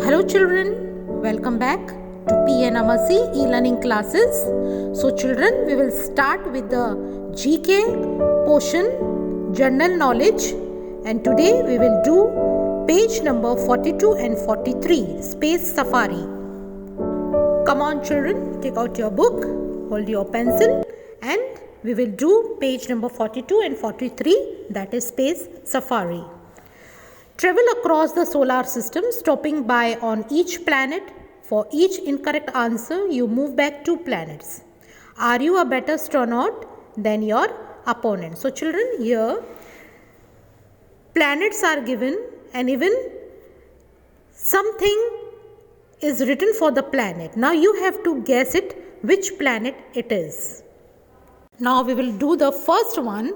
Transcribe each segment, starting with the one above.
Hello children, welcome back to PNMRC e-learning classes. So children, we will start with the GK portion, general knowledge, and today we will do page number 42 and 43, Space Safari. Come on children, take out your book, hold your pencil, and we will do page number 42 and 43, that is Space Safari. Travel across the solar system, stopping by on each planet. For each incorrect answer, you move back 2 planets. Are you a better astronaut than your opponent? So children, here planets are given and even something is written for the planet. Now you have to guess it, which planet it is. Now we will do the first one.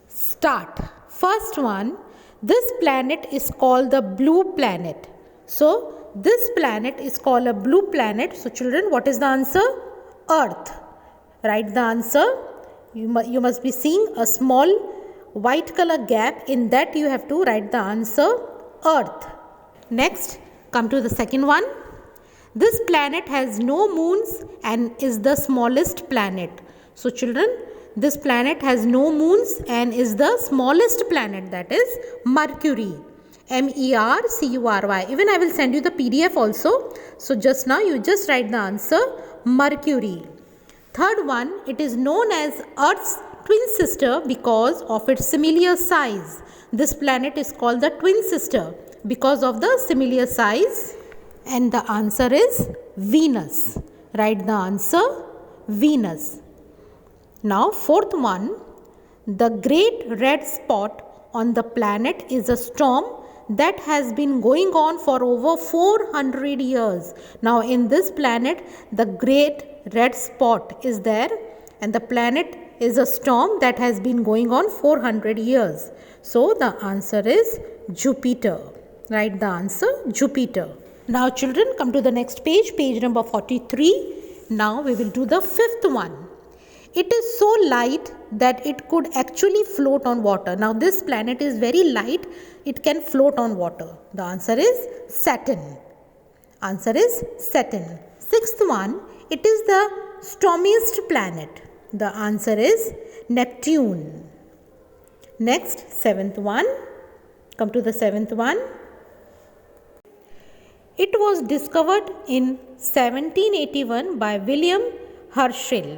Start. First one. This planet is called the blue planet. So, this planet is called a blue planet. So, children, what is the answer? Earth. Write the answer. You must be seeing a small white color gap. In that, you have to write the answer Earth. Next, come to the second one. This planet has no moons and is the smallest planet. So, children, this planet has no moons and is the smallest planet, that is Mercury. Mercury. Even I will send you the PDF also. So just now you just write the answer Mercury. Third one, it is known as Earth's twin sister because of its similar size. This planet is called the twin sister because of the similar size. And the answer is Venus. Write the answer Venus. Now, fourth one, the great red spot on the planet is a storm that has been going on for over 400 years. Now, in this planet, the great red spot is there and the planet is a storm that has been going on 400 years. So, the answer is Jupiter. Write the answer Jupiter. Now, children, come to the next page, page number 43. Now, we will do the fifth one. It is so light that it could actually float on water. Now this planet is very light. It can float on water. The answer is Saturn. Answer is Saturn. Sixth one. It is the stormiest planet. The answer is Neptune. Next, seventh one. Come to the seventh one. It was discovered in 1781 by William Herschel.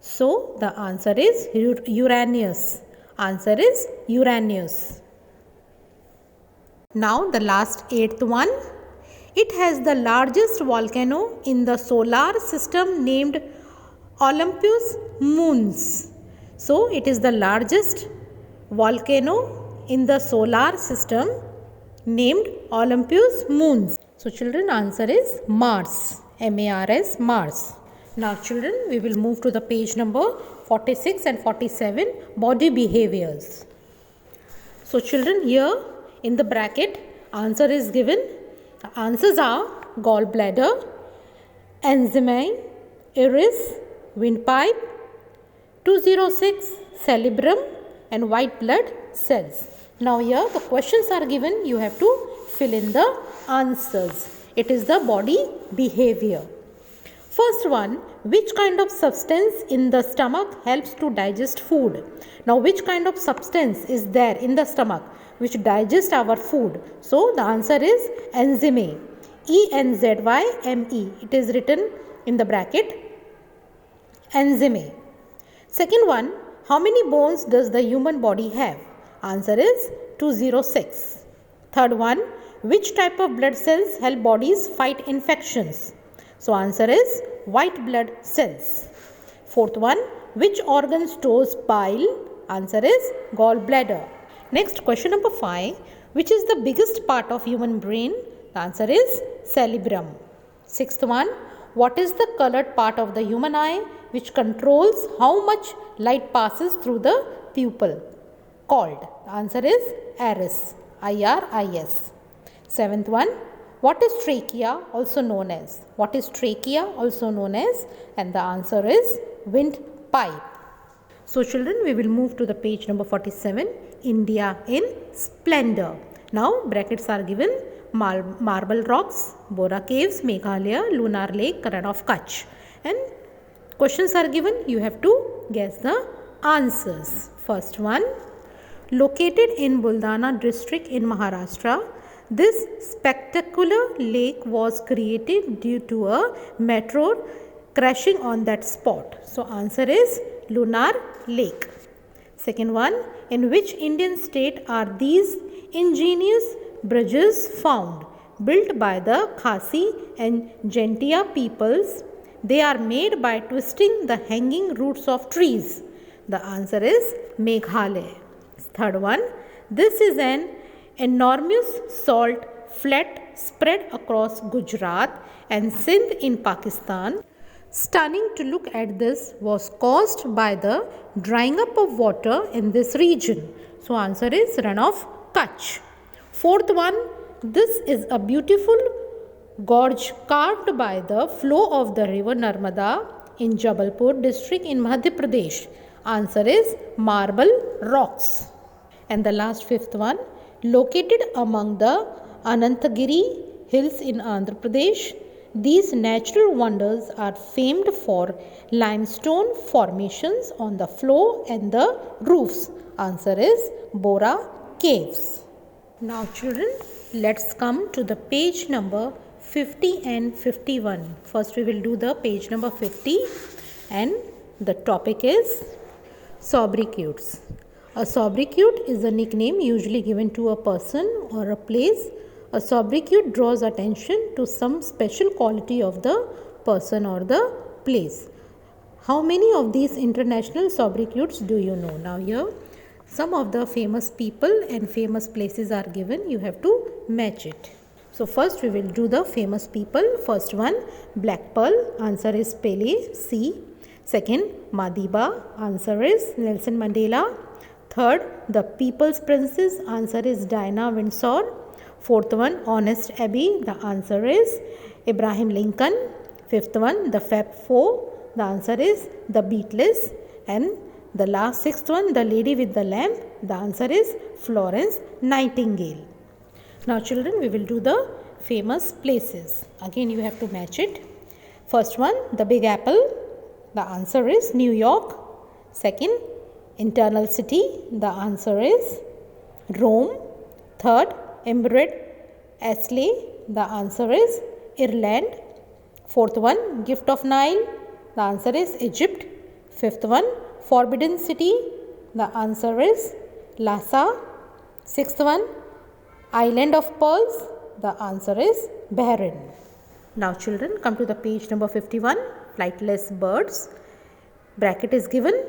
So, the answer is Uranus. Answer is Uranus. Now, the last eighth one. It has the largest volcano in the solar system named Olympus Mons. So, it is the largest volcano in the solar system named Olympus Mons. So, children, answer is Mars. M-A-R-S, Mars. Now children, we will move to the page number 46 and 47, body behaviors. So children, here in the bracket, answer is given. The answers are gallbladder, enzyme, iris, windpipe, 206, cerebrum and white blood cells. Now here the questions are given, you have to fill in the answers. It is the body behavior. First one, which kind of substance in the stomach helps to digest food? Now, which kind of substance is there in the stomach which digests our food? So, the answer is enzyme. E-N-Z-Y-M-E. It is written in the bracket. Enzyme. Second one, how many bones does the human body have? Answer is 206. Third one, which type of blood cells help bodies fight infections? So, answer is white blood cells. Fourth one, which organ stores bile? Answer is gallbladder. Next, question number 5. Which is the biggest part of human brain? The answer is cerebrum. Sixth one, what is the colored part of the human eye which controls how much light passes through the pupil? Called. The answer is iris. I-R-I-S. Seventh one, what is trachea also known as? What is trachea also known as? And the answer is windpipe. So children, we will move to the page number 47, India in Splendor. Now brackets are given. Marble Rocks, Bora Caves, Meghalaya, Lunar Lake, Ran of Kutch. And questions are given, you have to guess the answers. First one, located in Buldana district in Maharashtra, this spectacular lake was created due to a meteor crashing on that spot. So answer is Lunar Lake. Second one, in which Indian state are these ingenious bridges found? Built by the Khasi and Gentia peoples, they are made by twisting the hanging roots of trees. The answer is Meghalaya. Third one, this is an enormous salt flat spread across Gujarat and Sindh in Pakistan. Stunning to look at this was caused by the drying up of water in this region. So answer is Ran of Kutch. Fourth one, this is a beautiful gorge carved by the flow of the river Narmada in Jabalpur district in Madhya Pradesh. Answer is Marble Rocks. And the last fifth one, located among the Anantagiri hills in Andhra Pradesh, these natural wonders are famed for limestone formations on the floor and the roofs. Answer is Bora Caves. Now children, let's come to the page number 50 and 51. First we will do the page number 50 and the topic is sobriquets. A sobriquet is a nickname usually given to a person or a place. A sobriquet draws attention to some special quality of the person or the place. How many of these international sobriquets do you know? Now here some of the famous people and famous places are given. You have to match it. So first we will do the famous people. First one, Black Pearl. Answer is Pele, C. Second, Madiba. Answer is Nelson Mandela. Third, the People's Princess. Answer is Diana Windsor. Fourth one, Honest Abbey. The answer is Abraham Lincoln. Fifth one, the Fab Four. The answer is the Beatles. And the last sixth one, the Lady with the Lamp. The answer is Florence Nightingale. Now children, we will do the famous places. Again you have to match it. First one, the Big Apple. The answer is New York. Second, Internal City. The answer is Rome. Third, Emerald Ashley. The answer is Ireland. Fourth one, Gift of Nile. The answer is Egypt. Fifth one, Forbidden City. The answer is Lhasa. Sixth one, Island of Pearls. The answer is Bahrain. Now children, come to the page number 51. Flightless birds. Bracket is given.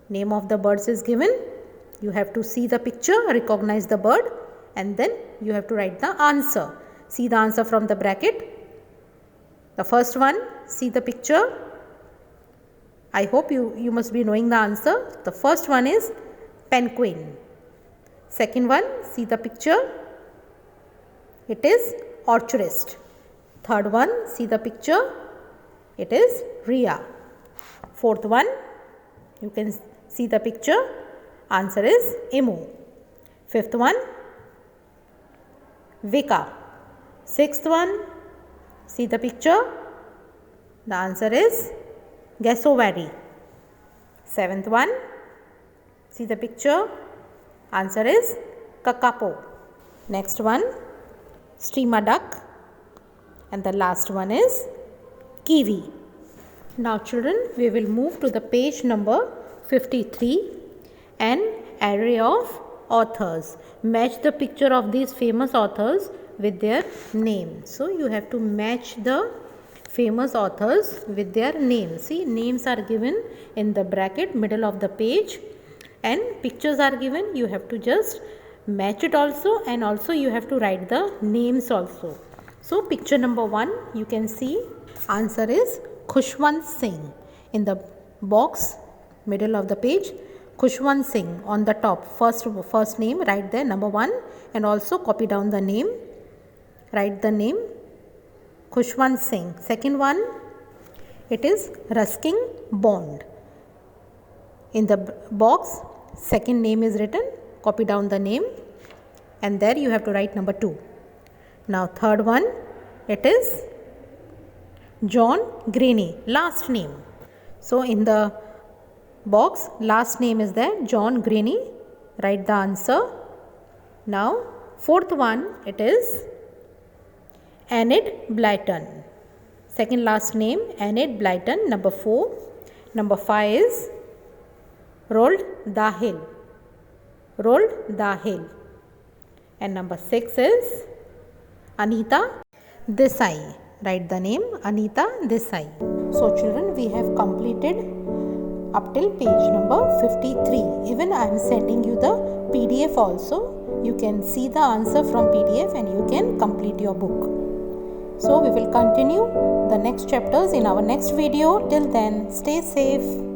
Name of the birds is given. You have to see the picture, recognize the bird, and then you have to write the answer. See the answer from the bracket. The first one, see the picture. I hope you must be knowing the answer. The first one is penguin. Second one, see the picture. It is orchardist. Third one, see the picture. It is Rhea. Fourth one, you can see the picture. Answer is emu. Fifth one, Vika. Sixth one, see the picture. The answer is Gassowary. Seventh one, see the picture. Answer is Kakapo. Next one, Streama duck. And the last one is kiwi. Now children, we will move to the page number 53. An array of authors. Match the picture of these famous authors with their name. So you have to match the famous authors with their names. See, names are given in the bracket middle of the page and pictures are given. You have to just match it also, and also you have to write the names also. So picture number 1, you can see answer is Khushwant Singh. In the box middle of the page, Khushwant Singh on the top, first name, write there number 1, and also copy down the name, write the name Khushwant Singh. Second one, it is Ruskin Bond. In the box, second name is written, copy down the name, and there you have to write number 2. Now third one, it is John Greaney, last name. So in the box, last name is there, John Greaney. Write the answer. Now fourth one, it is Enid Blyton. Second last name, Enid Blyton. Number 4. Number 5 is Roald Dahl. Roald Dahl. And number 6 is Anita Desai. Write the name, Anita Desai. So children, we have completed up till page number 53. Even I am sending you the PDF also. You can see the answer from PDF and you can complete your book. So we will continue the next chapters in our next video. Till then, stay safe.